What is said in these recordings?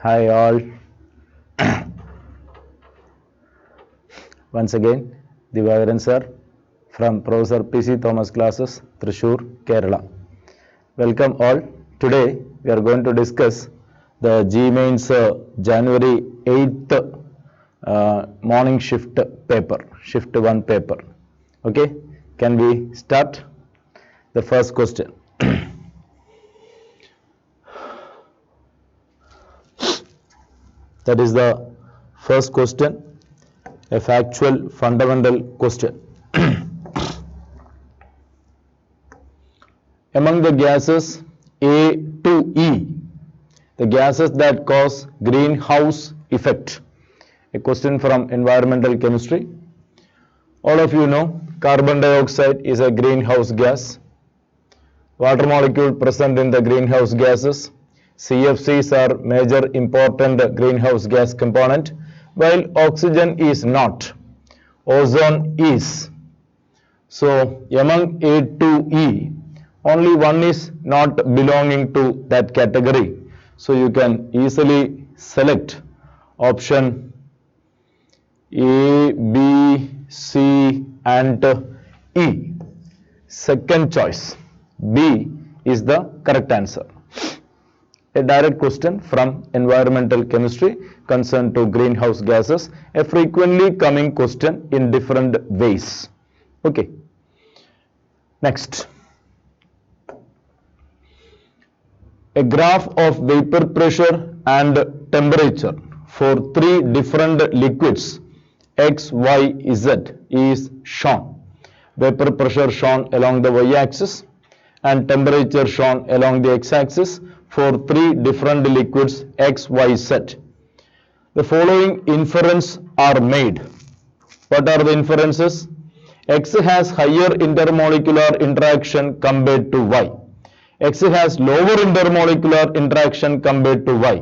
Hi all. Once again, Divagaran sir from Professor P.C. Thomas classes, Thrissur, Kerala. Welcome all. Today we are going to discuss the G-Mains January 8th morning shift paper, shift 1 paper. Okay, can we start? The first question. That is the first question, a factual fundamental question. Among the gases A to E, the gases that cause greenhouse effect. A question from environmental chemistry. All of you know carbon dioxide is a greenhouse gas. Water molecule present in the greenhouse gases. CFCs are major important greenhouse gas component, while oxygen is not. Ozone is. So among A to E, only one is not belonging to that category. So you can easily select option A, B, C and E. Second choice, B is the correct answer. A direct question from environmental chemistry concerned to greenhouse gases, a frequently coming question in different ways. Okay. Next. A graph of vapor pressure and temperature for three different liquids X, Y, Z is shown. Vapor pressure shown along the y-axis and temperature shown along the x-axis for three different liquids X, Y, Z. The following inferences are made. What are the inferences? X has higher intermolecular interaction compared to Y. X has lower intermolecular interaction compared to Y.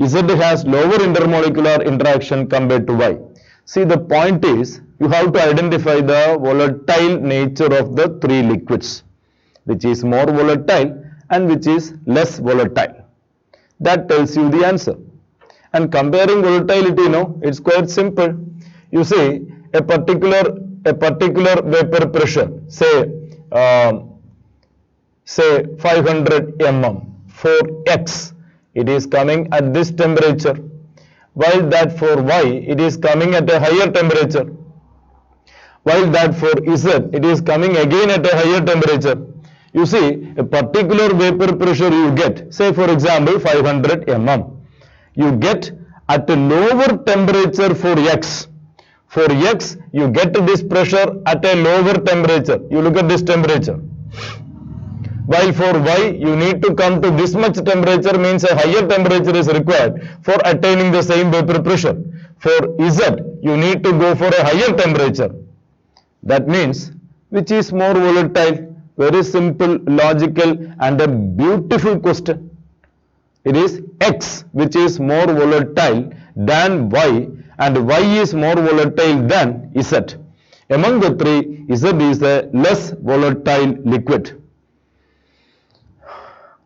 Z has lower intermolecular interaction compared to Y. See, the point is you have to identify the volatile nature of the three liquids, which is more volatile and which is less volatile. That tells you the answer. And comparing volatility, it's quite simple. You see, a particular vapor pressure, say 500 mm for X, it is coming at this temperature, while that for Y, it is coming at a higher temperature, while that for Z, it is coming again at a higher temperature. You see, a particular vapor pressure you get, say for example 500 mm, you get at a lower temperature for X. For X, you get this pressure at a lower temperature. You look at this temperature. While for Y, you need to come to this much temperature, means a higher temperature is required for attaining the same vapor pressure. For Z, you need to go for a higher temperature. That means, which is more volatile? Very simple, logical and a beautiful question. It is X which is more volatile than Y, and Y is more volatile than Z. Among the three, Z is a less volatile liquid.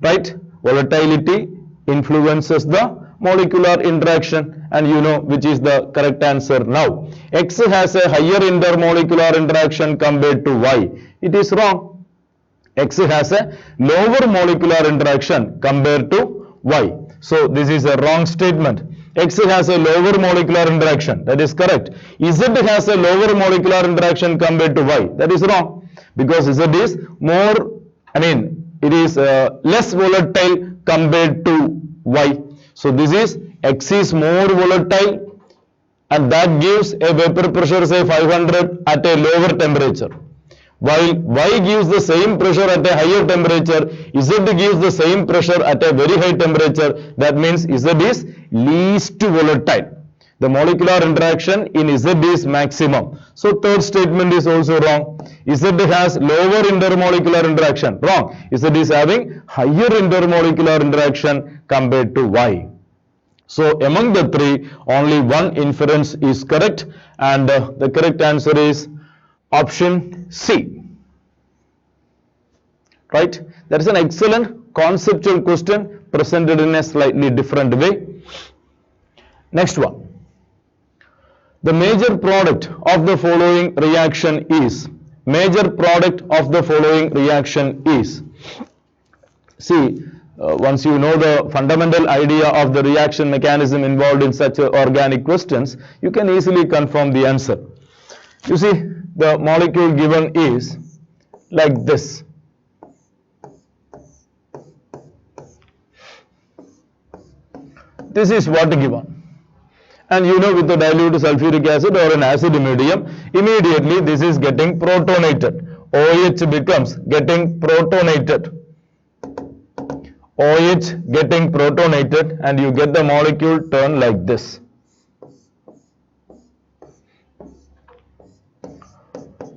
Right? Volatility influences the molecular interaction, and you know which is the correct answer now. X has a higher intermolecular interaction compared to Y. It is wrong. X has a lower molecular interaction compared to Y. So this is a wrong statement. X has a lower molecular interaction. That is correct. Z has a lower molecular interaction compared to Y. That is wrong. Because Z is more, it is less volatile compared to Y. So this is X is more volatile, and that gives a vapor pressure say 500 at a lower temperature. While Y gives the same pressure at a higher temperature, Z gives the same pressure at a very high temperature. That means Z is least volatile. The molecular interaction in Z is maximum. So third statement is also wrong. Z has lower intermolecular interaction. Wrong. Z is having higher intermolecular interaction compared to Y. So among the three, only one inference is correct, and the correct answer is option C. Right? That is an excellent conceptual question, presented in a slightly different way. Next one. The major product of the following reaction is. Major product of the following reaction is. See, once you know the fundamental idea of the reaction mechanism involved in such organic questions, you can easily confirm the answer. You see, the molecule given is like this. This is what given. And you know, with the dilute sulfuric acid or an acid medium, immediately this is getting protonated. OH becomes getting protonated. OH getting protonated, and you get the molecule turn like this.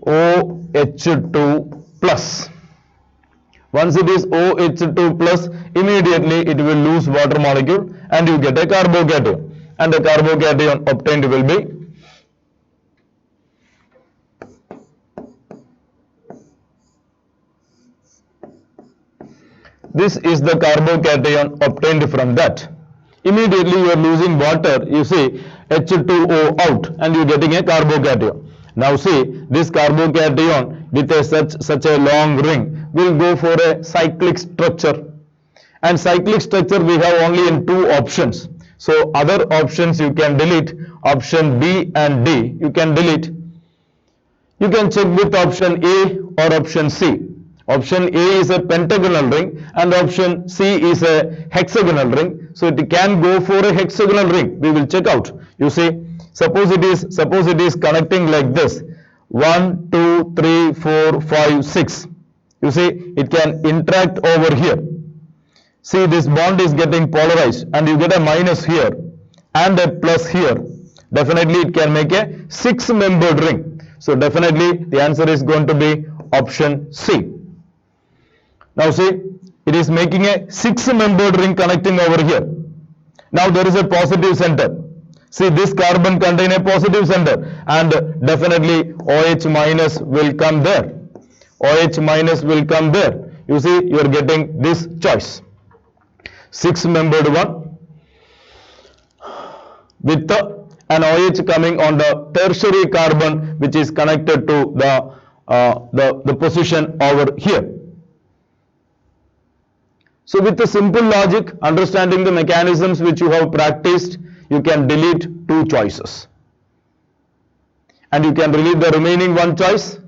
OH2 plus. Once it is OH2 plus, immediately it will lose water molecule and you get a carbocation. And the carbocation obtained will be this is the carbocation obtained from that. Immediately you are losing water, you see H2O out and you are getting a carbocation. Now see, this carbocation with a such a long ring will go for a cyclic structure. And cyclic structure we have only in two options. So other options you can delete. Option B and D you can delete. You can check with option A or option C. Option A is a pentagonal ring and option C is a hexagonal ring. So it can go for a hexagonal ring. We will check out. You see, suppose it is connecting like this. 1, 2, 3, 4, 5, 6. You see, it can interact over here. See, this bond is getting polarized and you get a minus here and a plus here. Definitely it can make a 6-membered ring. So definitely the answer is going to be option C. Now see, it is making a 6-membered ring connecting over here. Now there is a positive center. See, this carbon contains a positive center and definitely OH minus will come there. OH minus will come there. You see, you are getting this choice. 6-membered one with an OH coming on the tertiary carbon which is connected to the position over here. So with the simple logic, understanding the mechanisms which you have practiced, you can delete two choices. And you can delete the remaining one choice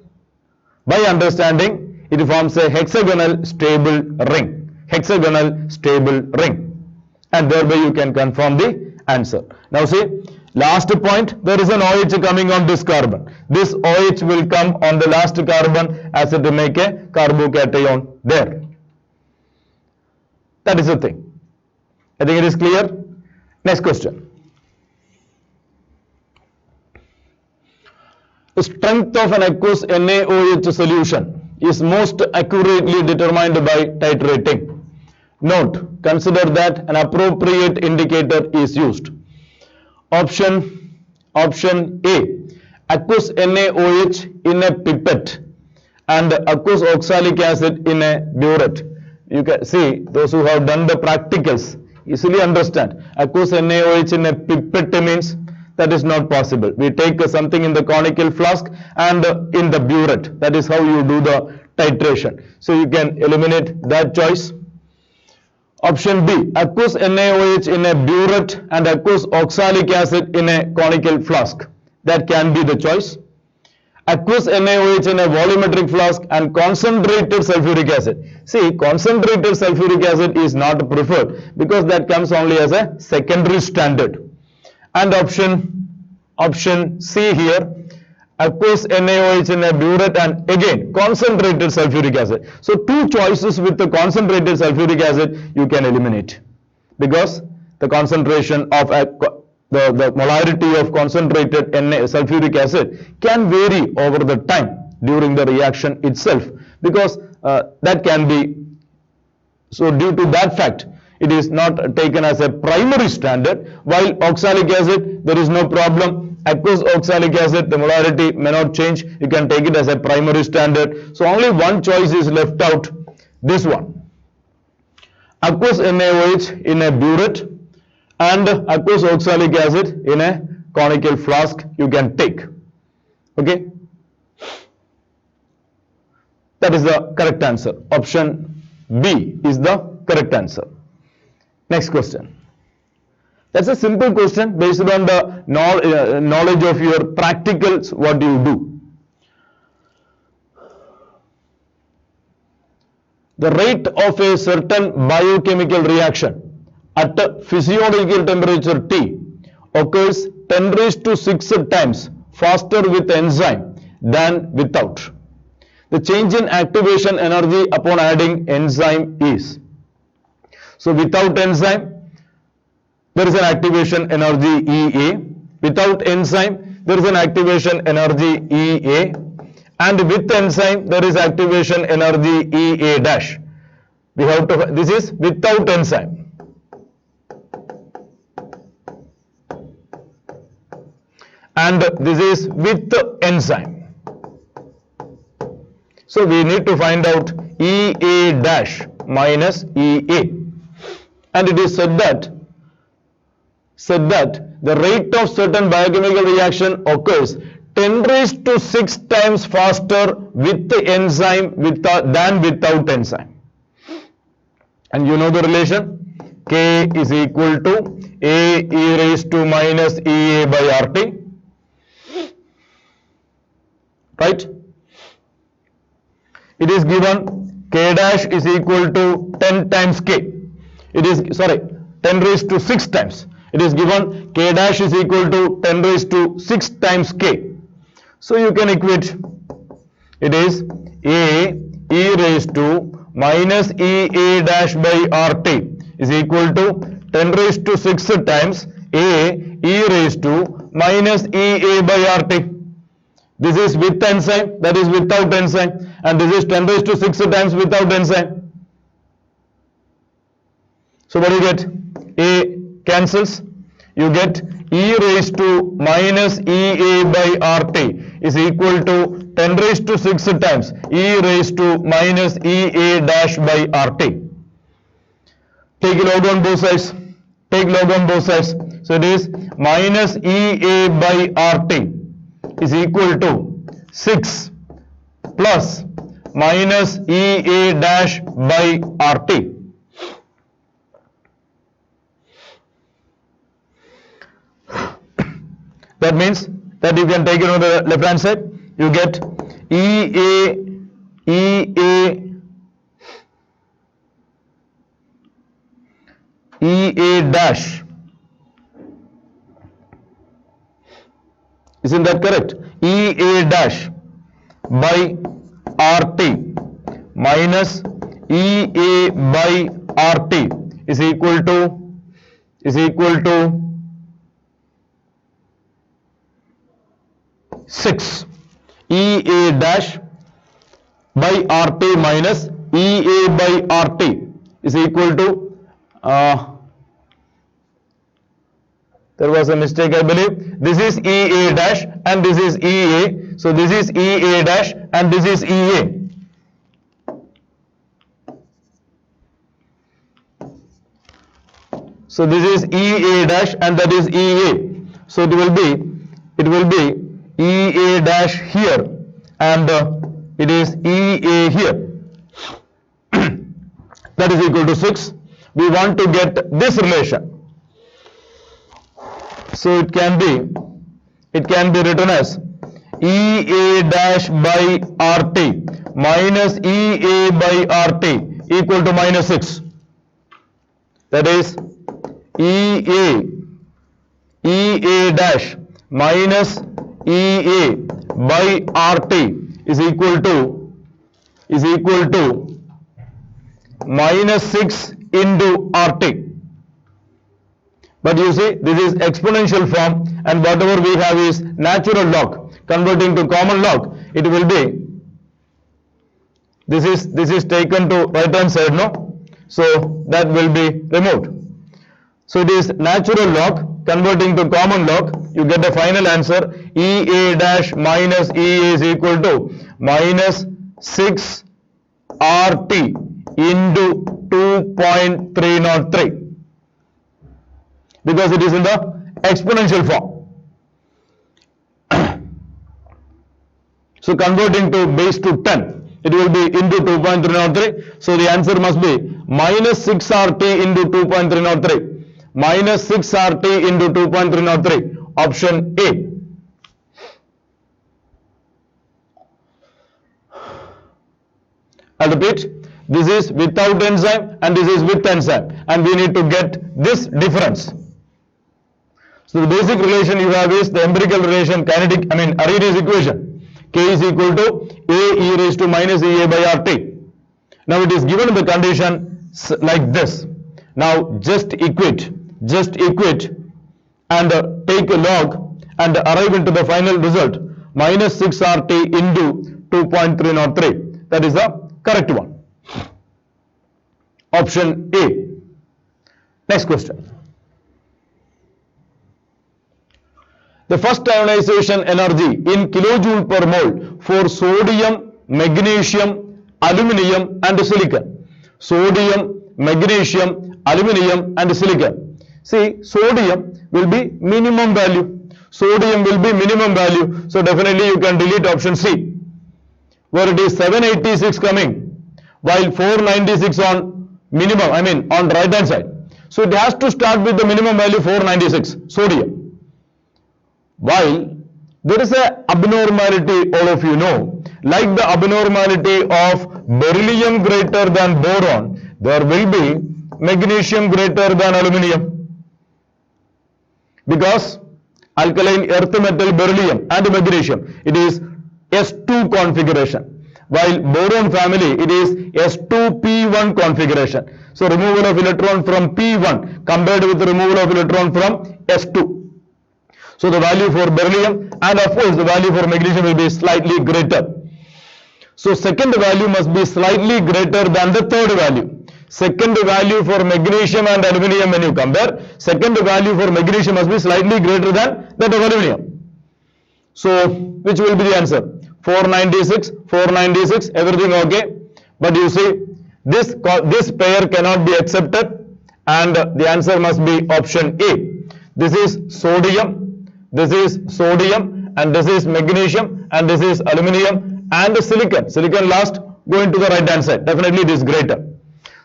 by understanding it forms a hexagonal stable ring. Hexagonal stable ring. And thereby you can confirm the answer. Now see, last point, there is an OH coming on this carbon. This OH will come on the last carbon as it make a carbocation there. That is the thing. I think it is clear. Next question. The strength of an aqueous NaOH solution is most accurately determined by titrating. Note, consider that an appropriate indicator is used. Option A, aqueous NaOH in a pipette and aqueous oxalic acid in a burette. You can see, those who have done the practicals easily understand. Aqueous NaOH in a pipette means that is not possible. We take something in the conical flask and in the burette. That is how you do the titration. So you can eliminate that choice. Option B, aqueous NaOH in a burette and aqueous oxalic acid in a conical flask. That can be the choice. Aqueous NaOH in a volumetric flask and concentrated sulfuric acid. See, concentrated sulfuric acid is not preferred because that comes only as a secondary standard. And option C here, aqueous NaOH in a burette and again concentrated sulfuric acid. So two choices with the concentrated sulfuric acid you can eliminate because the concentration of the molarity of concentrated sulfuric acid can vary over the time during the reaction itself because that can be, so due to that fact it is not taken as a primary standard, while oxalic acid there is no problem. Aqueous oxalic acid, the molarity may not change, you can take it as a primary standard. So only one choice is left out, this one. aqueous NaOH in a burette and aqueous oxalic acid in a conical flask you can take. Okay, that is the correct answer. Option B is the correct answer. Next question. That's a simple question based on the knowledge of your practicals, what you do. The rate of a certain biochemical reaction at a physiological temperature T occurs 10 raised to 6 times faster with enzyme than without. The change in activation energy upon adding enzyme is. So without enzyme, there is an activation energy EA. Without enzyme, there is an activation energy EA. And with enzyme, there is activation energy EA dash. We have to, this is without enzyme. And this is with enzyme. So we need to find out EA dash minus EA. And it is said that the rate of certain biochemical reaction occurs 10 raised to 6 times faster with the enzyme than without enzyme. And you know the relation, K is equal to A e raised to minus EA by RT, right? It is given K dash is equal to 10 times K. It is, 10 raised to 6 times. It is given K dash is equal to 10 raised to 6 times K. So you can equate, it is A e raised to minus EA dash by RT is equal to 10 raised to 6 times A e raised to minus EA by RT. This is with enzyme, that is without enzyme, and this is 10 raised to 6 times without enzyme. So what do you get? A cancels. You get E raised to minus EA by RT is equal to 10 raised to 6 times E raised to minus EA dash by RT. Take log on both sides. Take log on both sides. So it is minus EA by RT is equal to 6 plus minus EA dash by RT. That means that you can take it on the left hand side. You get EA dash. Isn't that correct? EA dash by RT minus EA by RT is equal to 6. EA dash by RT minus EA by RT is equal to, there was a mistake I believe. This is EA dash and this is EA. So this is EA dash and this is EA. So this is EA dash and that is EA. So it will be EA dash here and it is EA here. That is equal to 6. We want to get this relation. So it can be written as EA dash by RT minus EA by RT equal to minus 6. That is EA dash minus EA by RT is equal to minus 6 into RT. But you see, this is exponential form and whatever we have is natural log. Converting to common log, it will be, this is taken to right hand side, no? So that will be removed. So it is natural log, converting to common log, you get the final answer, EA dash minus EA is equal to minus 6 RT into 2.303 because it is in the exponential form. So converting to base to 10, it will be into 2.303. So the answer must be minus 6 RT into 2.303. Minus 6 RT into 2.303. Option A. I'll repeat. This is without enzyme and this is with enzyme. And we need to get this difference. So the basic relation you have is the empirical relation, Arrhenius equation. K is equal to A e raised to minus EA by RT. Now it is given in the condition like this. Now just equate and take a log and arrive into the final result minus 6 RT into 2.303. That is the correct one. Option A. Next question. The first ionization energy in kilojoule per mole for sodium, magnesium, aluminium and silicon. Sodium, magnesium, aluminium and silicon. See, sodium will be minimum value. Sodium will be minimum value. So definitely you can delete option C, where it is 786 coming, while 496 on minimum, on right hand side. So it has to start with the minimum value 496, sodium. While there is a abnormality, all of you know, like the abnormality of beryllium greater than boron, there will be magnesium greater than aluminium. Because alkaline earth metal beryllium and magnesium, it is S2 configuration. While boron family, it is S2P1 configuration. So removal of electron from P1 compared with the removal of electron from S2. So the value for beryllium and of course the value for magnesium will be slightly greater. So second value must be slightly greater than the third value. Second value for magnesium and aluminium, when you compare, second value for magnesium must be slightly greater than that of aluminium. So which will be the answer? 496, everything okay. But you see, this pair cannot be accepted and the answer must be option A. This is sodium, and this is magnesium, and this is aluminium and silicon. Silicon last, going to the right hand side. Definitely it is greater.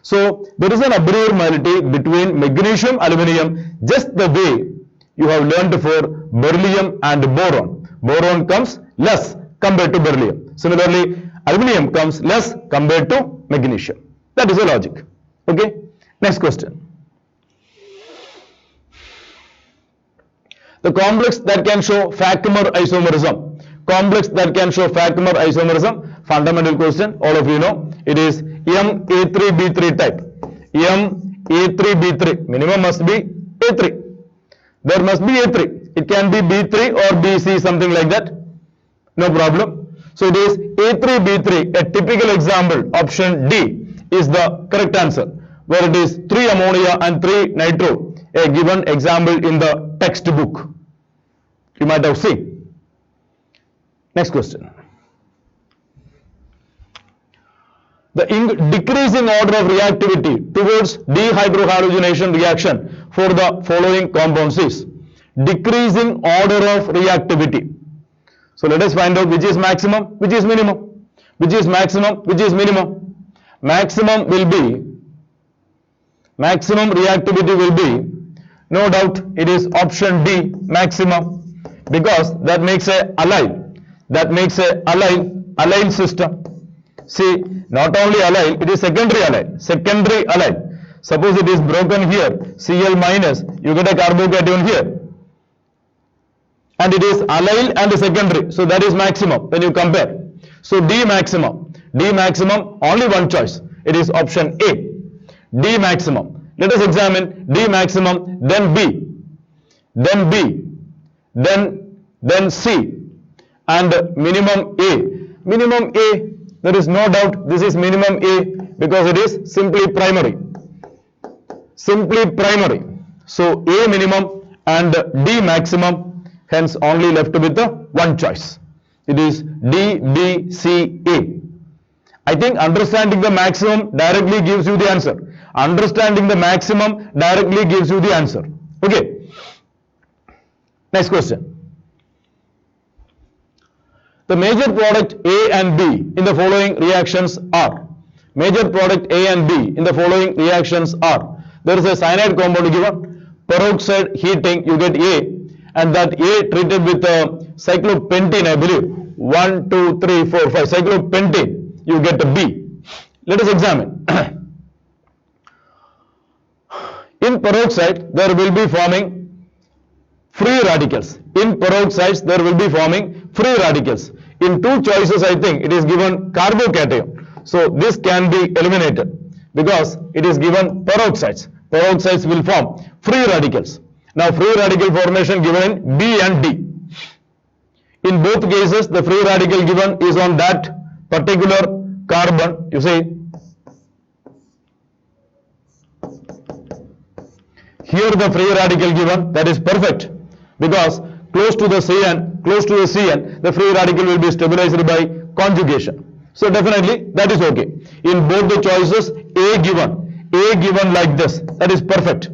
So there is an abnormality between magnesium, aluminium, just the way you have learned for beryllium and boron. Boron comes less compared to beryllium. Similarly, aluminium comes less compared to magnesium. That is the logic. Okay. Next question. The complex that can show Fakmer isomerism. Complex that can show Fakmer isomerism. Fundamental question. All of you know. It is MA3B3 type. MA3B3. Minimum must be A3. There must be A3. It can be B3 or BC, something like that. No problem. So it is A3B3. A typical example, option D, is the correct answer, where it is 3 ammonia and 3 nitro. A given example in the textbook. You might have seen. Next question. The decreasing order of reactivity towards dehydrohalogenation reaction for the following compounds is decreasing order of reactivity. So let us find out which is maximum, which is minimum, which is maximum, which is minimum. Maximum reactivity will be, no doubt, it is option D, maximum, because that makes a allyl. That makes a allyl system. See, not only allyl, it is secondary allyl. Secondary allyl. Suppose it is broken here, Cl minus, you get a carbocation here. And it is allyl and secondary. So that is maximum when you compare. So D maximum, only one choice. It is option A, D maximum. Let us examine D maximum, then B, then C, and minimum A. Minimum A, there is no doubt this is minimum A because it is simply primary. Simply primary. So A minimum and D maximum, hence only left with the one choice. It is D, B, C, A. I think understanding the maximum directly gives you the answer. Understanding the maximum directly gives you the answer. Okay. Next question. The major product A and B in the following reactions are. Major product A and B in the following reactions are. There is a cyanide compound given. Peroxide heating, you get A. And that A treated with cyclopentene, I believe. 1, 2, 3, 4, 5. Cyclopentene, you get a B. Let us examine. In peroxide, there will be forming free radicals. In peroxides, there will be forming free radicals. In two choices, I think it is given carbocation. So this can be eliminated because it is given peroxides. Peroxides will form free radicals. Now free radical formation given in B and D. In both cases, the free radical given is on that particular carbon. You see, here the free radical given, that is perfect, because close to the CN, the free radical will be stabilized by conjugation. So definitely that is okay. In both the choices, A given like this, that is perfect.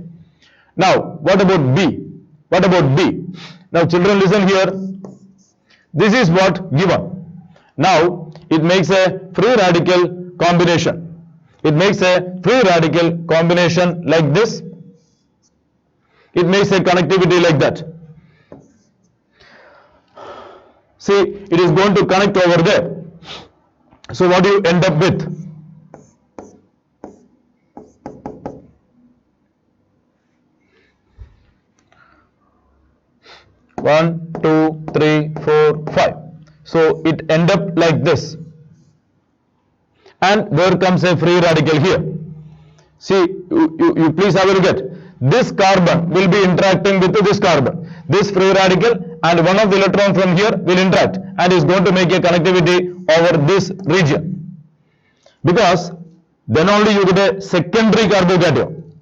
Now what about B? What about B? Now children, listen here. This is what given. Now it makes a free radical combination. It makes a free radical combination like this. It makes a connectivity like that. See, it is going to connect over there. So what do you end up with? One, two, three, 4, 5. So it end up like this. And there comes a free radical here. See, you please have a look at. This carbon will be interacting with this carbon. This free radical and one of the electron from here will interact and is going to make a connectivity over this region. Because then only you get a secondary carbocation.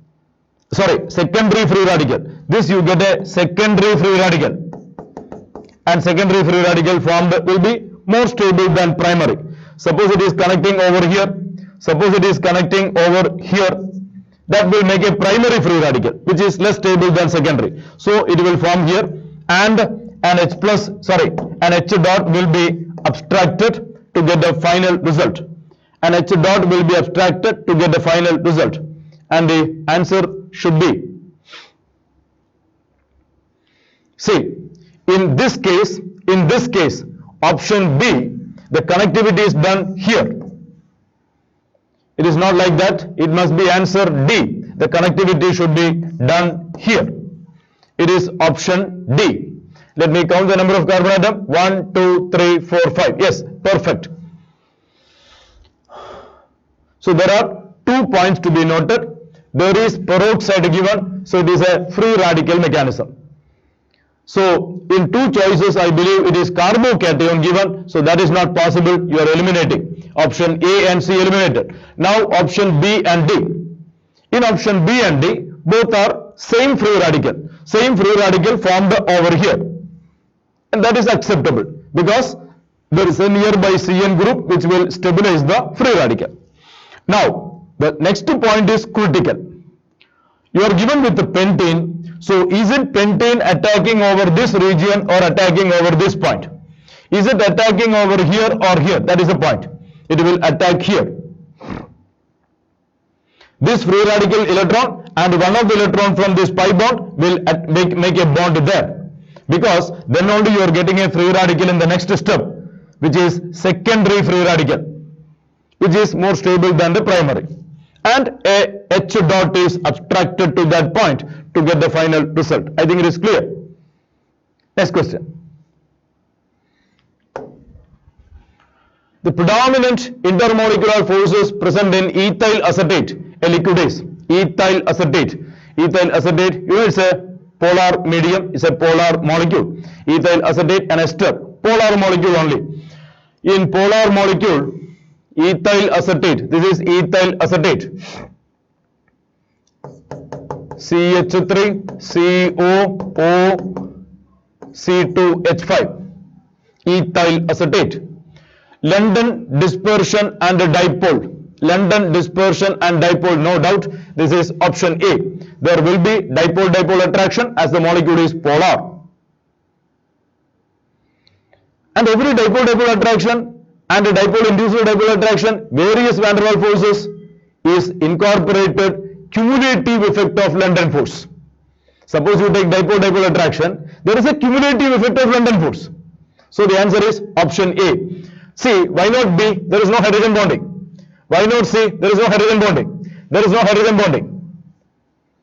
Sorry, secondary free radical. This you get a secondary free radical. And secondary free radical formed will be more stable than primary. Suppose it is connecting over here. Suppose it is connecting over here. That will make a primary free radical, which is less stable than secondary. So it will form here, and an H dot will be abstracted to get the final result. An H dot will be abstracted to get the final result. And the answer should be, see, in this case, option B, the connectivity is done here. It is not like that. It must be answer D. The connectivity should be done here. It is option D. Let me count the number of carbon atoms. 1, 2, 3, 4, 5. Yes, perfect. So there are 2 points to be noted. There is peroxide given. So it is a free radical mechanism. So in two choices, I believe it is carbocation given. So that is not possible. You are eliminating. Option A and C eliminated. Now option B and D. In option B and D, both are same free radical. Same free radical formed over here. And that is acceptable because there is a nearby CN group which will stabilize the free radical. Now the next point is critical. You are given with the pentene. So is it pentene attacking over this region or attacking over this point? Is it attacking over here or here? That is the point. It will attack here. This free radical electron and one of the electron from this pi bond will make a bond there. Because then only you are getting a free radical in the next step, which is secondary free radical, which is more stable than the primary. And a H dot is abstracted to that point to get the final result. I think it is clear. Next question. The predominant intermolecular forces present in ethyl acetate, a liquid is ethyl acetate. Ethyl acetate, you know, it's a polar medium, it's a polar molecule. Ethyl acetate and ester, polar molecule only. In polar molecule, ethyl acetate, this is ethyl acetate. CH3, CO, O, C2H5, ethyl acetate. London dispersion and dipole. London dispersion and dipole, no doubt. This is option A. There will be dipole-dipole attraction as the molecule is polar. And every dipole-dipole attraction and a dipole-induced dipole attraction, various van der Waals forces is incorporated cumulative effect of London force. Suppose you take dipole-dipole attraction, there is a cumulative effect of London force. So the answer is option A. C, why not B? There is no hydrogen bonding. Why not C? There is no hydrogen bonding. There is no hydrogen bonding.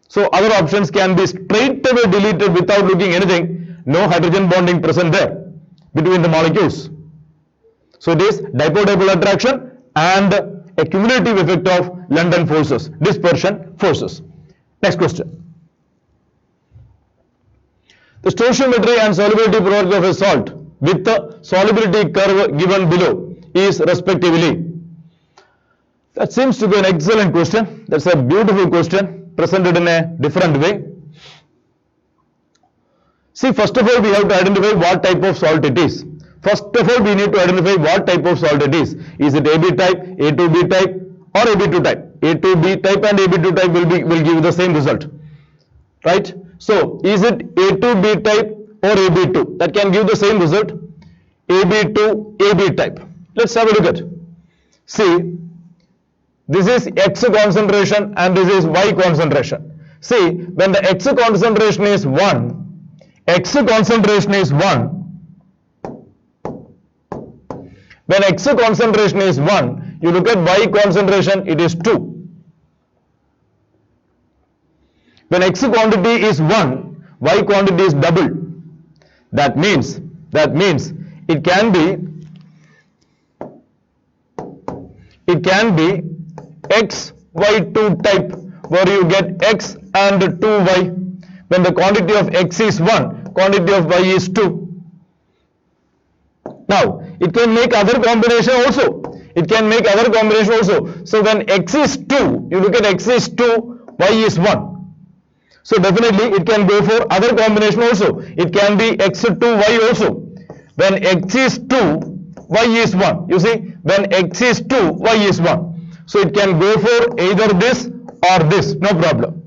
So other options can be straight away deleted without looking anything. No hydrogen bonding present there between the molecules. So it is dipole-dipole attraction and a cumulative effect of London forces, dispersion forces. Next question. The stoichiometry and solubility property of a salt with the solubility curve given below is respectively. That seems to be an excellent question. That's a beautiful question presented in a different way. See, first of all, we have to identify what type of salt it is. First of all, we need to identify what type of salt it is. Is it AB type, A2B type, or AB2 type? A2B type and AB2 type will give the same result, right? So, is it A2B type or AB2? That can give the same result. AB2, AB type. Let's have a look at. See, this is X concentration and this is Y concentration. See, when the X concentration is 1, X concentration is 1. When X concentration is 1, you look at Y concentration, it is 2. When X quantity is 1, Y quantity is double. That means it can be XY2 type where you get X and 2Y. When the quantity of X is 1, quantity of Y is 2. Now, it can make other combination also. So, when X is 2, you look at X is 2, Y is 1. So, definitely it can go for other combination also. It can be X2Y also. When X is 2, Y is 1. You see, when X is 2, Y is 1. So, it can go for either this or this, no problem.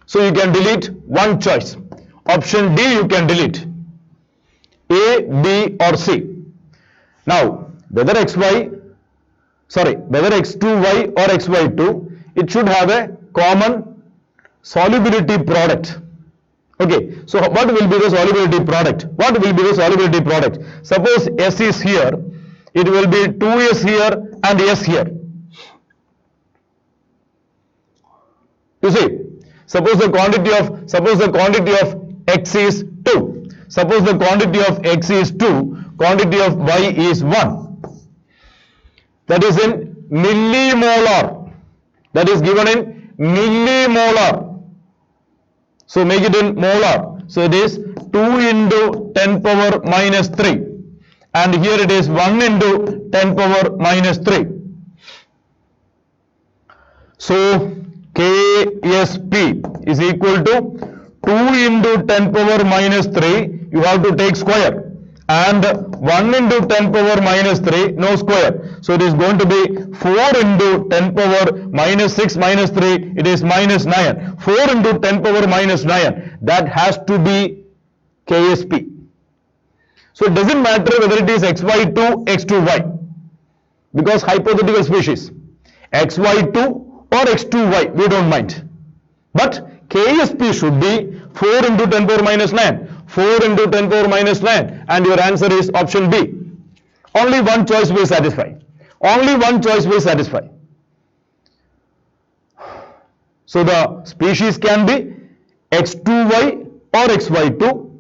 So, you can delete one choice. Option D you can delete. A, B or C. Now, whether X2Y or XY2, it should have a common solubility product. Okay, so what will be the solubility product? Suppose S is here, it will be 2S here and S here. You see, suppose the quantity of X is 2. Suppose the quantity of X is 2, quantity of Y is 1. That is in millimolar. That is given in millimolar. So make it in molar. So it is 2 into 10 power minus 3. And here it is 1 into 10 power minus 3. So KSP is equal to 2 into 10 power minus 3, you have to take square, and 1 into 10 power minus 3, no square. So it is going to be 4 into 10 power minus 6 minus 3, it is minus 9. 4 into 10 power minus 9, that has to be KSP. So it doesn't matter whether it is XY2, X2Y, because hypothetical species, XY2 or X2Y, we don't mind. But KSP should be 4 into 10 power minus 9. 4 into 10 power minus 9, and your answer is option B. Only one choice will satisfy. So the species can be X2Y or XY2,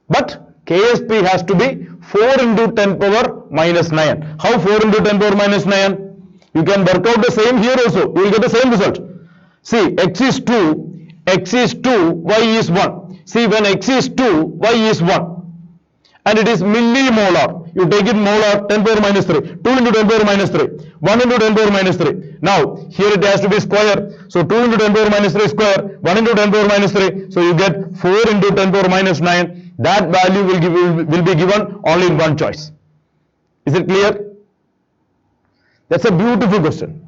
but KSP has to be 4 into 10 power minus 9. How 4 into 10 power minus 9? You can work out the same here also. You will get the same result. See, X is 2, Y is 1. See, when X is 2, Y is 1. and it is millimolar. You take it molar, 10 power minus 3, 2 into 10 power minus 3, 1 into 10 power minus 3. Now, here it has to be square. So, 2 into 10 power minus 3 square, 1 into 10 power minus 3. So, you get 4 into 10 power minus 9. That value will be given only in one choice. Is it clear? That's a beautiful question.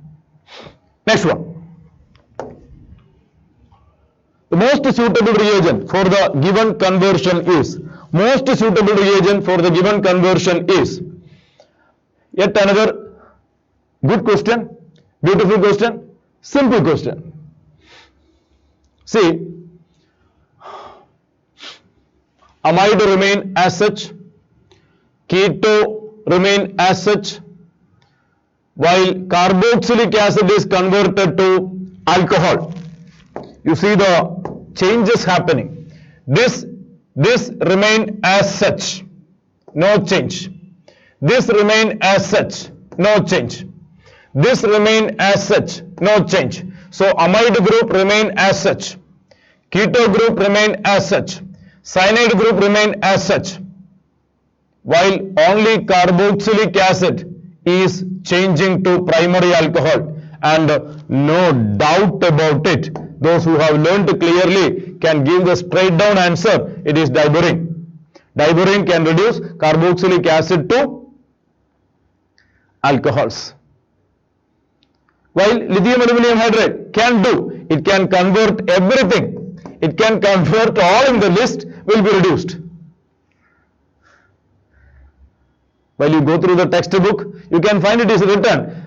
Next one. The most suitable reagent for the given conversion is, yet another good question, beautiful question, simple question. See, amide remain as such, keto remain as such, while carboxylic acid is converted to alcohol. You see the changes happening. This remain as such, no change. This remain as such, no change. This remain as such, no change. So amide group remain as such, keto group remain as such, cyanide group remain as such, while only carboxylic acid is changing to primary alcohol. And no doubt about it, those who have learned clearly can give the straight down answer. It is diborane. Diborane can reduce carboxylic acid to alcohols. While lithium aluminum hydride can do, it can convert everything. It can convert all in the list will be reduced. While you go through the textbook, you can find it is written.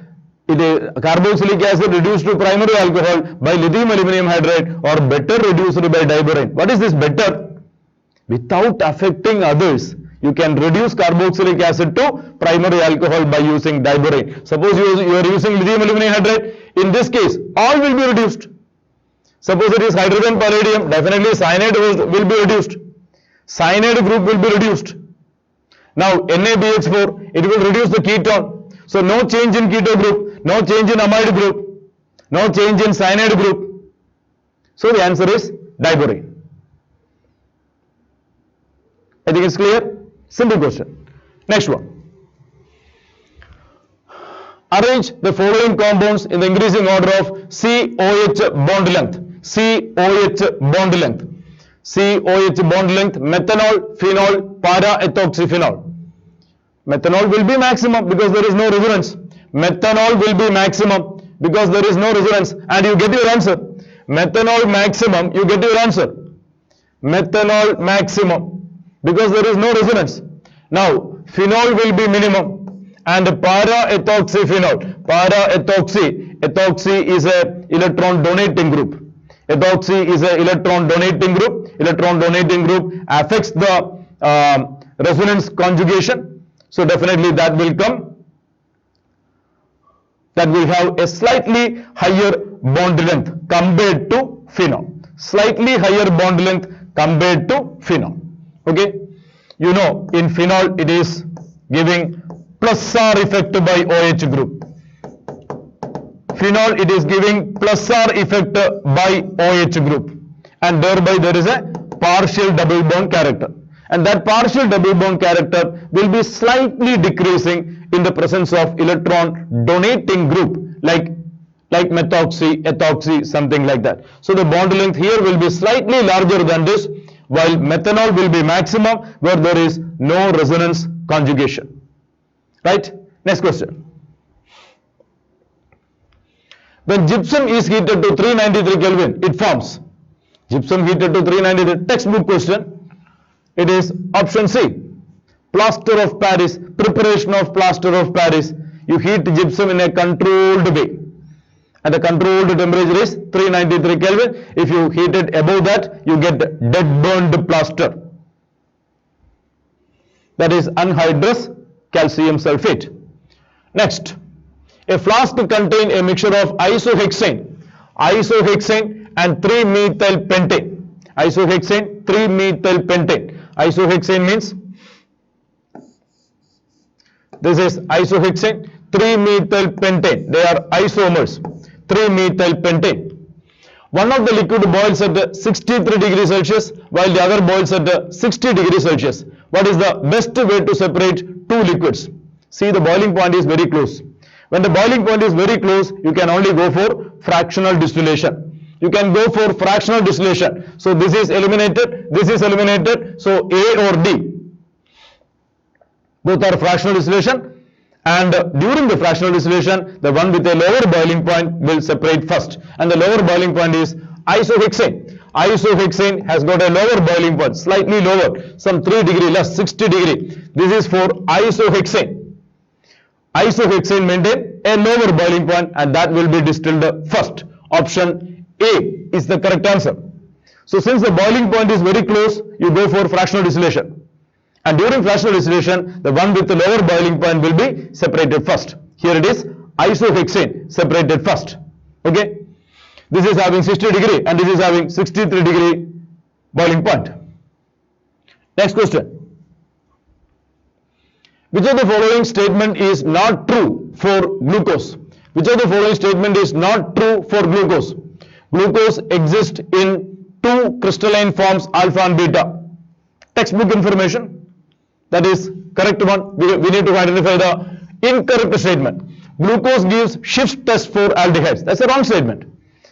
It is carboxylic acid reduced to primary alcohol by lithium aluminum hydride, or better reduced by diborane. What is this better? Without affecting others, you can reduce carboxylic acid to primary alcohol by using diborane. Suppose you are using lithium aluminum hydride. In this case, all will be reduced. Suppose it is hydrogen palladium, definitely cyanide will be reduced. Cyanide group will be reduced. Now NaBH4, it will reduce the ketone. So no change in keto group, no change in amide group, no change in cyanide group. So the answer is diborane. I think it's clear. Simple question. Next one. Arrange the following compounds in the increasing order of COH bond length. COH bond length. COH bond length: methanol, phenol, para-ethoxyphenol. Methanol will be maximum because there is no resonance. Methanol will be maximum because there is no resonance, and you get your answer. Methanol maximum, you get your answer. Methanol maximum because there is no resonance. Now phenol will be minimum, and para-ethoxyphenol. Para-ethoxy, ethoxy is a electron donating group. Ethoxy is a electron donating group. Electron donating group affects the resonance conjugation. So definitely that will come. That will have a slightly higher bond length compared to phenol. Slightly higher bond length compared to phenol. Okay. You know, in phenol it is giving plus R effect by OH group. Phenol, it is giving plus R effect by OH group, and thereby there is a partial double bond character, and that partial double bond character will be slightly decreasing in the presence of electron donating group like methoxy, ethoxy, something like that. So the bond length here will be slightly larger than this, while methanol will be maximum where there is no resonance conjugation. Right? Next question. When gypsum is heated to 393 Kelvin, it forms. Gypsum heated to 393, textbook question. It is option C. Plaster of Paris, preparation of plaster of Paris. You heat gypsum in a controlled way. And the controlled temperature is 393 Kelvin. If you heat it above that, you get dead burned plaster. That is anhydrous calcium sulfate. Next. A flask contains a mixture of isohexane and 3-methylpentane. Isohexane, 3-methylpentane. Isohexane means this is isohexane, 3-methylpentane. They are isomers. 3-methylpentane. One of the liquid boils at 63 degrees Celsius while the other boils at 60 degrees Celsius. What is the best way to separate two liquids? See, the boiling point is very close. When the boiling point is very close, you can only go for fractional distillation. You can go for fractional distillation. So this is eliminated, this is eliminated. So A or D, both are fractional distillation. And during the fractional distillation, the one with a lower boiling point will separate first. And the lower boiling point is isohexane. Isohexane has got a lower boiling point, slightly lower, some 3 degree less, 60 degree. This is for isohexane. Isohexane maintain a lower boiling point and that will be distilled first. Option A is the correct answer. So since the boiling point is very close, you go for fractional distillation. And during fractional distillation, the one with the lower boiling point will be separated first. Here it is isohexane separated first. Okay. This is having 60 degree and this is having 63 degree boiling point. Next question. Which of the following statement is not true for glucose? Which of the following statement is not true for glucose? Glucose exists in two crystalline forms, alpha and beta. Textbook information. That is correct one. We need to identify the incorrect statement. Glucose gives shift test for aldehydes. That's a wrong statement.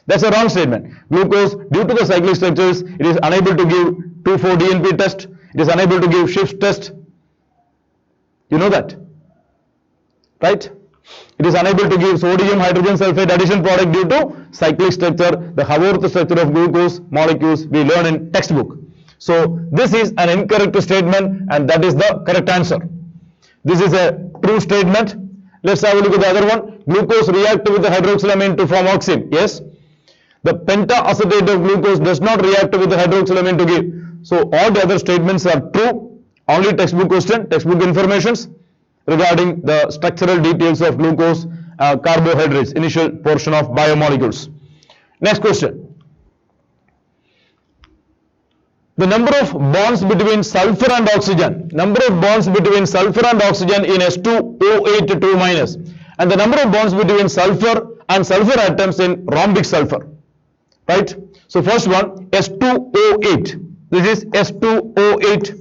That's a wrong statement. Glucose, due to the cyclic structures, it is unable to give 2,4-DNP test. It is unable to give shift test. You know that, right? It is unable to give sodium hydrogen sulfate addition product due to cyclic structure. The Haworth structure of glucose molecules we learn in textbook. So this is an incorrect statement and that is the correct answer. This is a true statement. Let's have a look at the other one. Glucose react with the hydroxylamine to form oxime. Yes. The pentaacetate of glucose does not react with the hydroxylamine to give. So all the other statements are true. Only textbook question, textbook informations regarding the structural details of glucose, carbohydrates, initial portion of biomolecules. Next question. The number of bonds between sulfur and oxygen, number of bonds between sulfur and oxygen in S2O8 2-, and the number of bonds between sulfur and sulfur atoms in rhombic sulfur, right? So first one, S2O8, this is S2O8.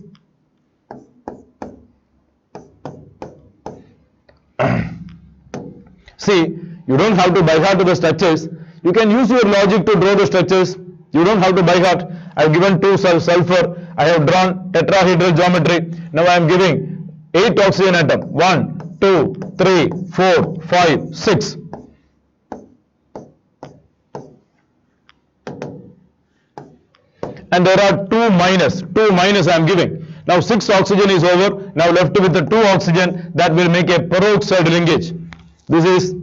See, you don't have to by heart the structures. You can use your logic to draw the structures. You don't have to by heart. I have given 2 sulfur. I have drawn tetrahedral geometry. Now I am giving 8 oxygen atom. 1, 2, 3, 4, 5, 6. And there are 2 minus I am giving. Now 6 oxygen is over. Now left with the 2 oxygen, that will make a peroxide linkage. This is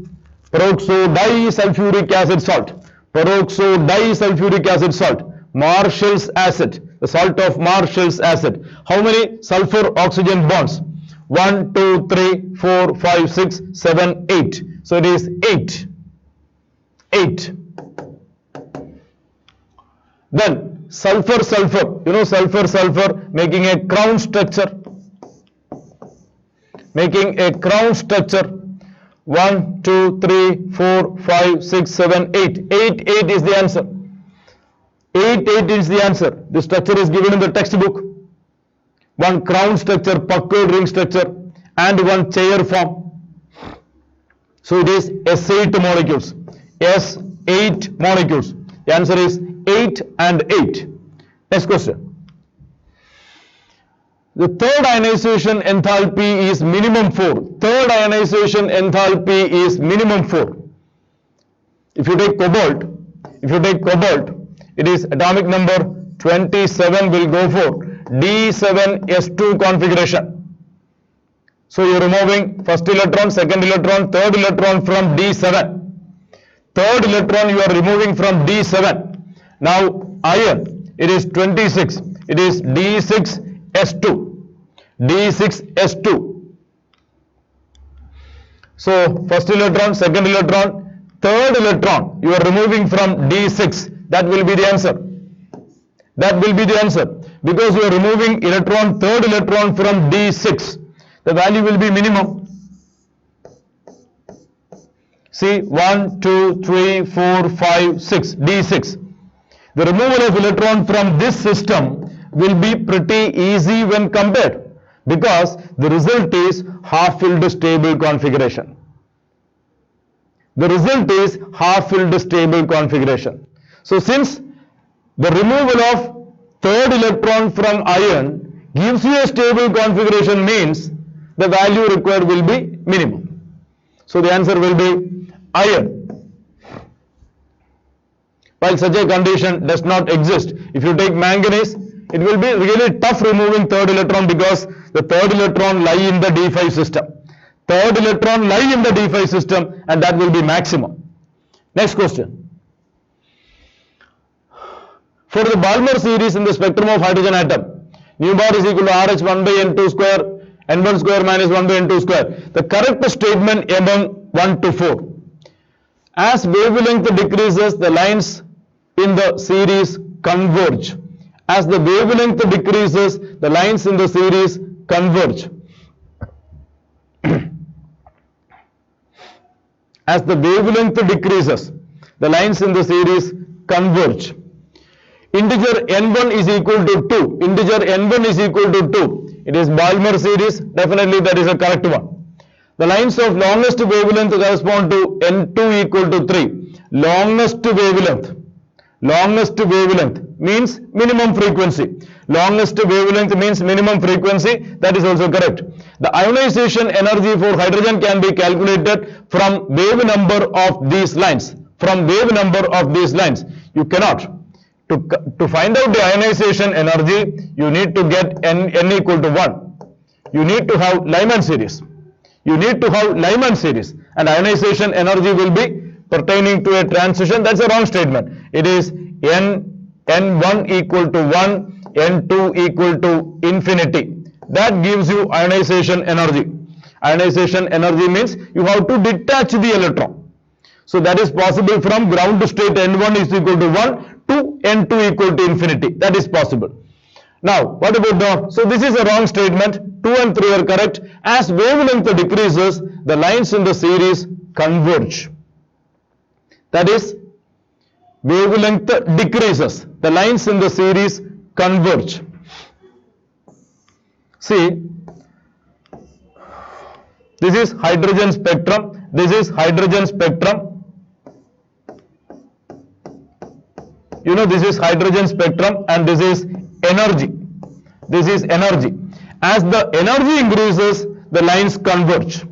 peroxodisulfuric acid salt. Peroxodisulfuric acid salt. Marshall's acid. The salt of Marshall's acid. How many sulfur oxygen bonds? 1, 2, 3, 4, 5, 6, 7, 8. So it is 8. 8. Then sulfur, you know sulfur, making a crown structure. Making a crown structure. 1, 2, 3, 4, 5, 6, 7, 8. 8 is the answer. 8 is the answer. The structure is given in the textbook. One crown structure, puckered ring structure, and one chair form. So it is S8 molecules. S8 molecules. The answer is 8 and 8. Next question. The third ionization enthalpy is minimum 4. Third ionization enthalpy is minimum 4. If you take cobalt, it is atomic number 27 will go for D7S2 configuration. So you are removing first electron, second electron, third electron from D7. Third electron you are removing from D7. Now iron, it is 26. It is D6S2. D6S2. So first electron, second electron, third electron you are removing from D6. That will be the answer. That will be the answer. Because you are removing electron, third electron from D6. The value will be minimum. See, 1, 2, 3, 4, 5, 6. D6. The removal of electron from this system will be pretty easy when compared, because the result is half-filled stable configuration. The result is half-filled stable configuration. So since the removal of third electron from iron gives you a stable configuration, means the value required will be minimum. So the answer will be iron. While such a condition does not exist, if you take manganese, it will be really tough removing third electron, because the third electron lie in the d5 system. Third electron lie in the d5 system, and that will be maximum. Next question. For the Balmer series in the spectrum of hydrogen atom, nu bar is equal to RH 1 by N2 square, N1 square minus 1 by N2 square. The correct statement among 1 to 4. As wavelength decreases, the lines in the series converge. As the wavelength decreases, the lines in the series converge. As the wavelength decreases, the lines in the series converge. Integer n1 is equal to 2. Integer n1 is equal to 2. It is Balmer series. Definitely that is a correct one. The lines of longest wavelength correspond to n2 equal to 3. Longest wavelength. Longest wavelength means minimum frequency. Longest wavelength means minimum frequency. That is also correct. The ionization energy for hydrogen can be calculated from wave number of these lines. From wave number of these lines. You cannot. To find out the ionization energy, you need to get n equal to 1. You need to have Lyman series. You need to have Lyman series, and ionization energy will be pertaining to a transition. That's a wrong statement. It is n1 equal to 1, n2 equal to infinity. That gives you ionization energy. Ionization energy means you have to detach the electron. So that is possible from ground state n1 is equal to 1 to n2 equal to infinity. That is possible. Now, what about the, so this is a wrong statement. 2 and 3 are correct. As wavelength decreases, the lines in the series converge. That is, wavelength decreases, the lines in the series converge. See, this is hydrogen spectrum. This is hydrogen spectrum. You know, this is hydrogen spectrum, and this is energy. This is energy. As the energy increases, the lines converge.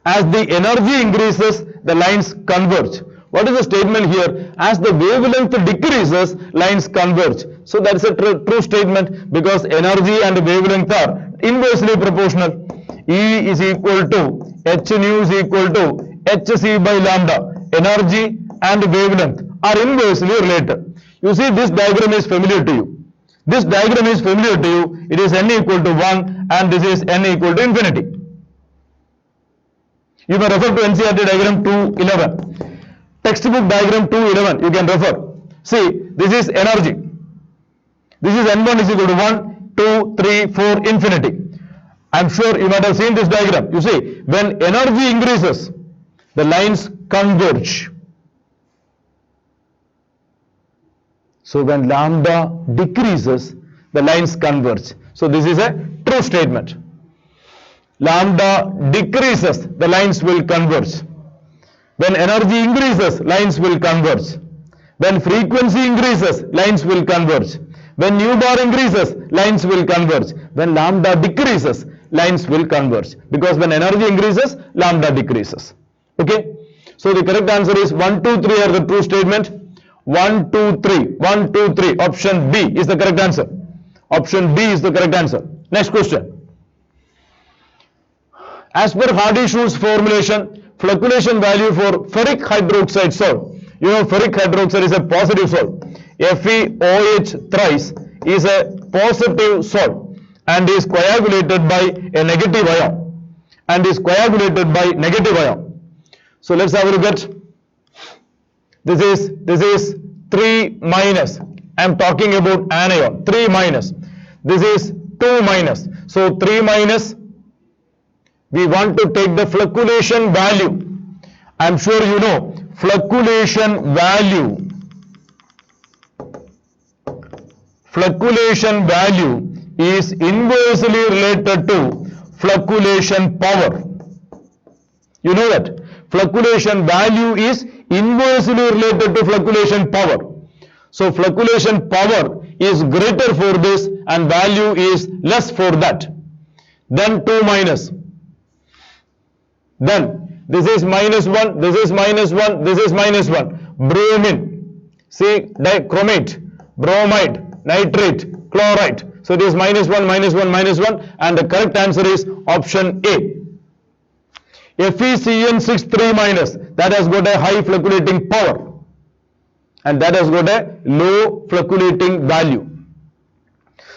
As the energy increases, the lines converge. What is the statement here? As the wavelength decreases, lines converge. So that's a true statement, because energy and wavelength are inversely proportional. E is equal to h nu is equal to hc by lambda. Energy and wavelength are inversely related. You see, this diagram is familiar to you. This diagram is familiar to you. It is n equal to 1 and this is n equal to infinity. You may refer to NCERT diagram 211. Textbook diagram 211 you can refer. See, this is energy. This is n1 is equal to 1, 2, 3, 4, infinity. I am sure you might have seen this diagram. You see, when energy increases, the lines converge. So when lambda decreases, the lines converge. So this is a true statement. Lambda decreases, the lines will converge. When energy increases, lines will converge. When frequency increases, lines will converge. When nu bar increases, lines will converge. When lambda decreases, lines will converge. Because when energy increases, lambda decreases. Okay? So the correct answer is 1, 2, 3 are the true statement. 1, 2, 3. 1, 2, 3. Option B is the correct answer. Option B is the correct answer. Next question. As per Hardy-Schultz formulation, flocculation value for ferric hydroxide salt. You know, ferric hydroxide is a positive salt. FeOH thrice is a positive salt and is coagulated by a negative ion. And is coagulated by negative ion. So let's have a look at. This is 3 minus. I am talking about anion. 3 minus. This is 2 minus. So 3 minus. We want to take the flocculation value. I am sure you know flocculation value flocculation value is inversely related to flocculation power. You know that flocculation value is inversely related to flocculation power. So flocculation power is greater for this and value is less for that. Then 2 minus. Then this is -1, this is -1, this is -1. Bromine, see, dichromate, bromide, nitrate, chloride. So it is -1, -1, -1, and the correct answer is option A. FeCN6 3 minus, that has got a high flocculating power and that has got a low flocculating value.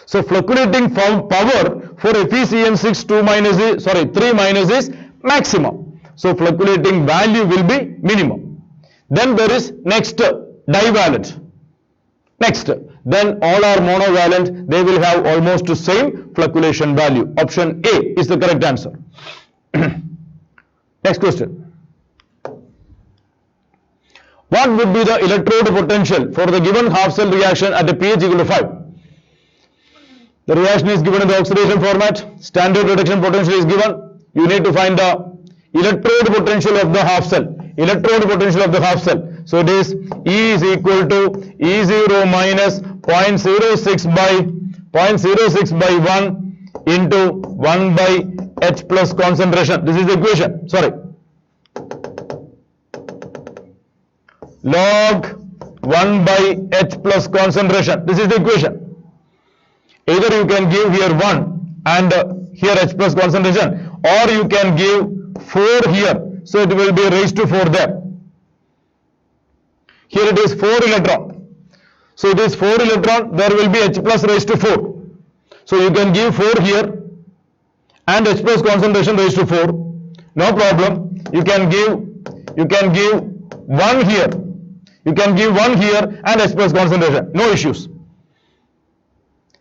So flocculating power for FeCN6 3 minus is maximum. So flocculating value will be minimum. Then there is next divalent. Next, then all are monovalent, they will have almost the same flocculation value. Option A is the correct answer. Next question. What would be the electrode potential for the given half cell reaction at a pH equal to 5? The reaction is given in the oxidation format. Standard reduction potential is given. You need to find the electrode potential of the half cell. Electrode potential of the half cell. So it is E is equal to E0 minus 0.06 by 1 into 1 by H plus concentration. This is the equation. Sorry. Log 1 by H plus concentration. This is the equation. Either you can give here 1 and here H plus concentration, or you can give 4 here. So it will be raised to 4 there. Here it is 4 electron. So it is 4 electron, there will be H plus raised to 4. So you can give 4 here and H plus concentration raised to 4. No problem. You can give 1 here. You can give 1 here and H plus concentration. No issues.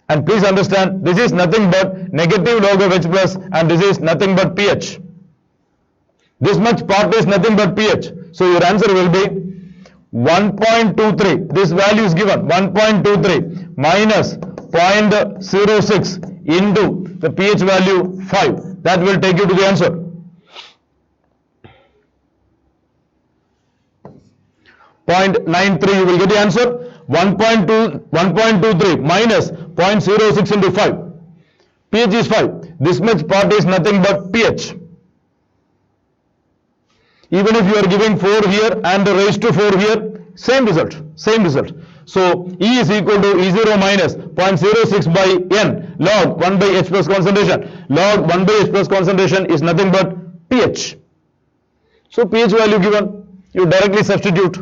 And please understand, this is nothing but negative log of H plus and this is nothing but pH. This much part is nothing but pH. So your answer will be 1.23. This value is given 1.23 minus 0.06 into the pH value 5. That will take you to the answer. .93, you will get the answer. 1.23 minus 0.06 into 5. pH is 5. This much part is nothing but pH. Even if you are giving 4 here and raised to 4 here, same result. So E is equal to E0 minus 0.06 by N log 1 by H plus concentration. Log 1 by H plus concentration is nothing but pH. So pH value given, you directly substitute.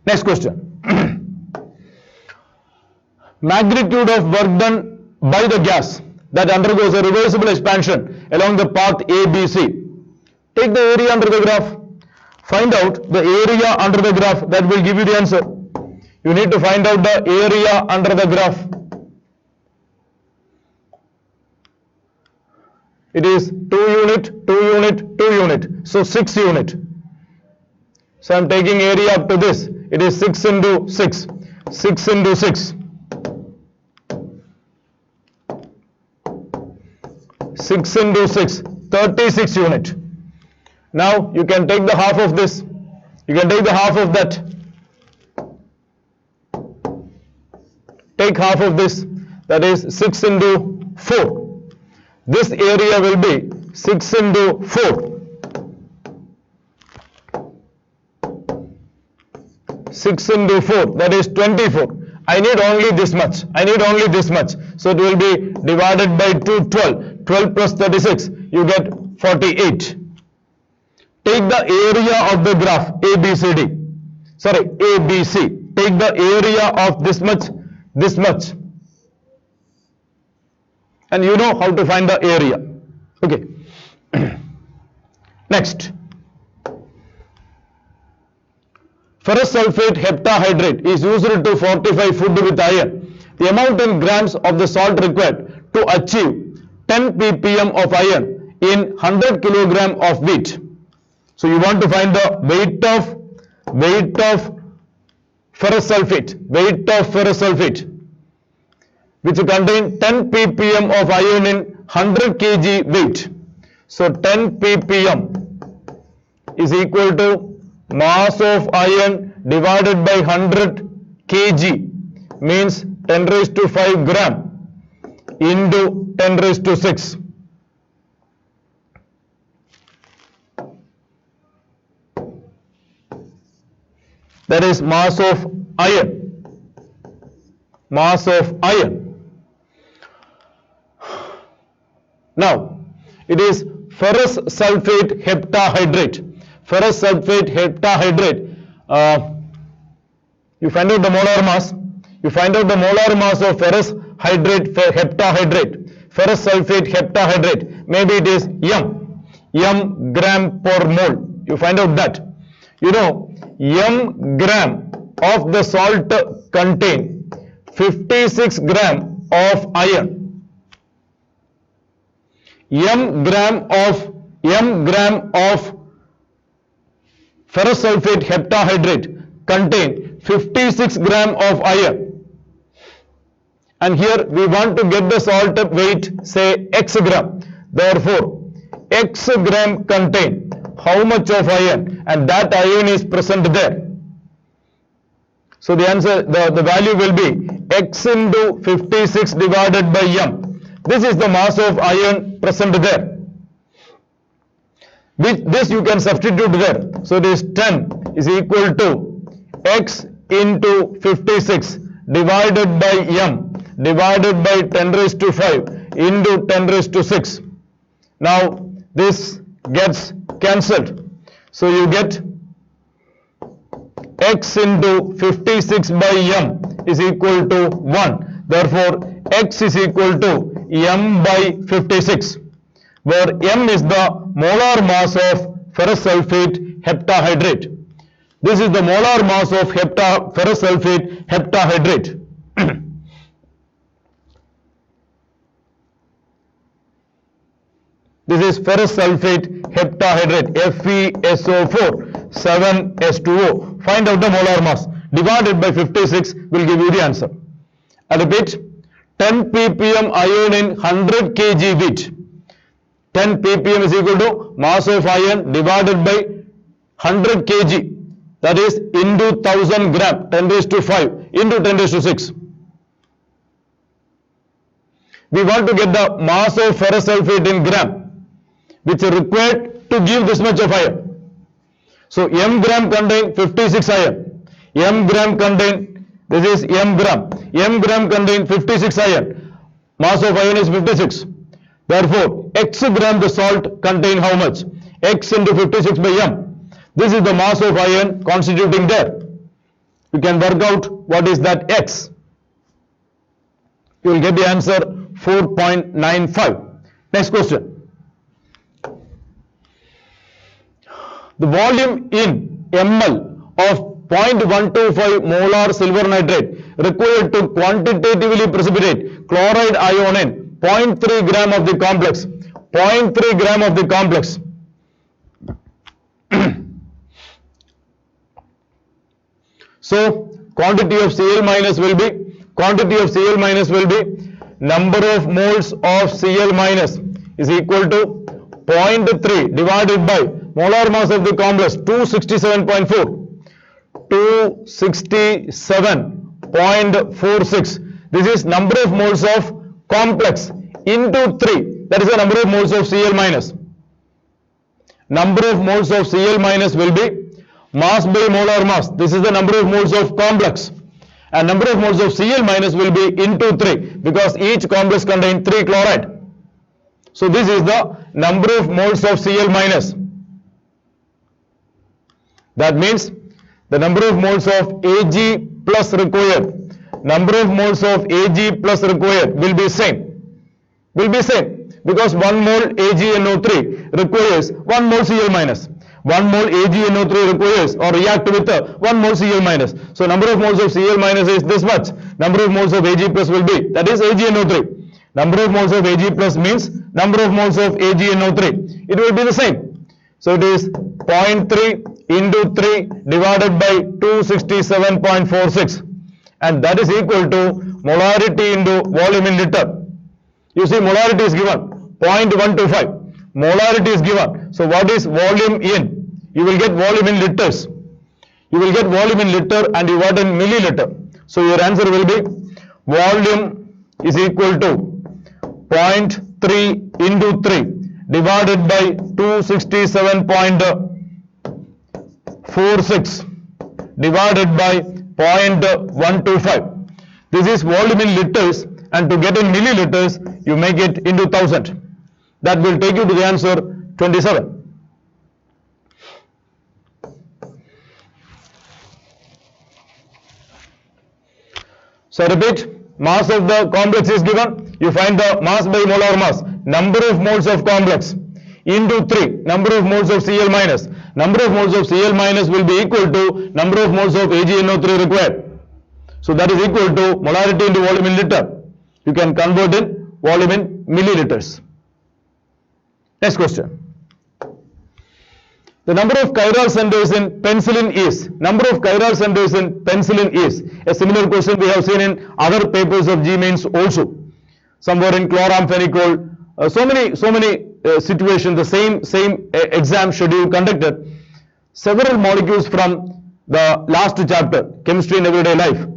Next question. Magnitude of work done by the gas that undergoes a reversible expansion along the path ABC. Take the area under the graph. Find out the area under the graph. That will give you the answer. You need to find out the area under the graph. It is 2 unit, 2 unit, 2 unit. So 6 unit. So I am taking area up to this. It is 6 into 6. 6 into 6. 6 into 6. 36 unit. Now you can take the half of this. You can take the half of that. Take half of this. That is 6 into 4. This area will be 6 into 4. 6 into 4, that is 24. I need only this much. So it will be divided by 2, 12. 12 plus 36, you get 48. Take the area of the graph ABC. Take the area of this much. And you know how to find the area. Okay. Next. Ferrous sulfate heptahydrate is used to fortify food with iron. The amount in grams of the salt required to achieve 10 ppm of iron in 100 kg of wheat. So you want to find the weight of weight of ferrous sulfate, which contain 10 ppm of iron in 100 kg weight. So 10 ppm is equal to mass of iron divided by 100 kg, means 10 raised to 5 gram into 10 raised to 6. That is mass of iron. Mass of iron. Now, it is ferrous sulfate heptahydrate. Ferrous sulfate heptahydrate. You find out the molar mass. You find out the molar mass of ferrous hydrate, heptahydrate. Ferrous sulfate heptahydrate. Maybe it is m gram per mole. You find out that. You know, m gram of the salt contain 56 gram of iron. M gram of ferrous sulfate heptahydrate contain 56 gram of iron. And here we want to get the salt weight, say x gram. Therefore, x gram contain how much of iron, and that iron is present there. So the answer, the value will be x into 56 divided by m. This is the mass of iron present there. This you can substitute there. So it is 10 is equal to x into 56 divided by m divided by 10 raised to 5 into 10 raised to 6. Now this gets cancelled. So you get x into 56 by m is equal to 1. Therefore, x is equal to m by 56, where m is the molar mass of ferrous sulfate heptahydrate. This is the molar mass of ferrous sulfate heptahydrate. This is ferrous sulfate heptahydrate, FeSO4 7H2O. Find out the molar mass. Divided by 56 will give you the answer. I repeat, 10 ppm iron in 100 kg weight. 10 ppm is equal to mass of iron divided by 100 kg. That is into 1000 gram, 10 raised to 5 into 10 raised to 6. We want to get the mass of ferrous sulfate in gram, which is required to give this much of iron. So m gram contain 56 iron. M gram contain, this is m gram. M gram contain 56 iron. Mass of iron is 56. Therefore, x gram the salt contain how much? X into 56 by m. This is the mass of iron constituting there. You can work out what is that x. You will get the answer 4.95. Next question. The volume in ml of 0.125 molar silver nitrate required to quantitatively precipitate chloride ion in 0.3 gram of the complex. 0.3 gram of the complex. So quantity of Cl minus will be number of moles of Cl minus is equal to 0.3 divided by molar mass of the complex 267.4. 267.46. This is number of moles of complex into 3. That is the number of moles of Cl minus. Number of moles of Cl minus will be mass by molar mass. This is the number of moles of complex. And number of moles of Cl minus will be into 3 because each complex contains 3 chloride. So this is the number of moles of Cl minus. That means the number of moles of Ag plus required, number of moles of Ag plus required will be same. Because 1 mole AgNO3 requires 1 mole Cl minus. 1 mole AgNO3 requires or react with 1 mole Cl minus. So number of moles of Cl minus is this much. Number of moles of Ag plus will be, that is AgNO3. Number of moles of Ag plus means number of moles of AgNO3. It will be the same. So it is 0.3 into 3 divided by 267.46, and that is equal to molarity into volume in liter. You see, molarity is given 0.125. Molarity is given. So what is volume in? You will get volume in liters. You will get volume in liter and you got in milliliter. So your answer will be volume is equal to 0.3 into 3 divided by 267.46 divided by 0.125. This is volume in liters, and to get in milliliters, you make it into 1000. That will take you to the answer 27. So repeat, mass of the complex is given. You find the mass by molar mass, number of moles of complex into 3, number of moles of Cl minus. Number of moles of Cl minus will be equal to number of moles of AgNO3 required. So that is equal to molarity into volume in liter. You can convert in volume in milliliters. Next question. The number of chiral centers in penicillin is. Number of chiral centers in penicillin is. A similar question we have seen in other papers of G-Mains also. Somewhere in chloramphenicol. So many situations, the same exam schedule conducted. Several molecules from the last chapter, chemistry in everyday life,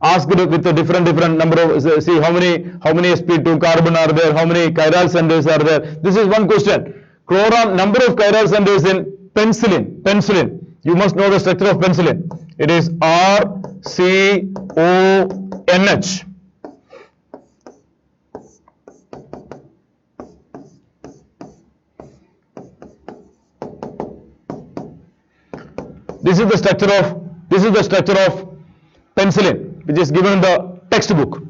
asked with a different number of, see how many sp2 carbon are there, how many chiral centers are there. This is one question. Number of chiral centers in penicillin. You must know the structure of penicillin. It is RCONH. This is the structure of penicillin, which is given in the textbook,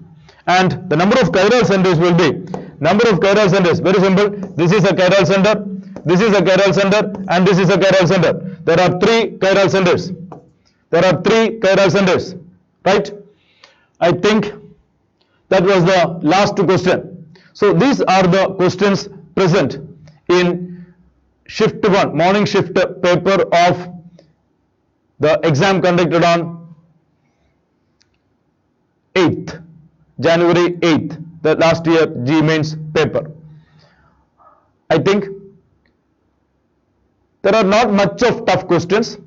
and the number of chiral centers will be number of chiral centers. Very simple. This is a chiral center, this is a chiral center, and this is a chiral center. There are 3 chiral centers. Right? I think that was the last question. So these are the questions present in shift 1, morning shift paper of the exam conducted on 8th, January 8th, the last year G-Mains paper. I think there are not much of tough questions.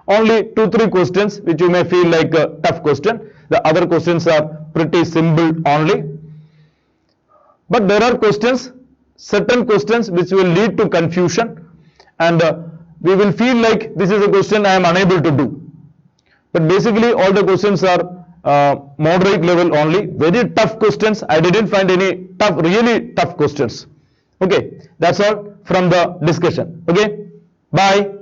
Only 2-3 questions which you may feel like a tough question. The other questions are pretty simple only. But there are certain questions which will lead to confusion, and we will feel like this is a question I am unable to do. But basically all the questions are moderate level only. Very tough questions, I didn't find any really tough questions. Okay, that's all from the discussion. Okay, bye.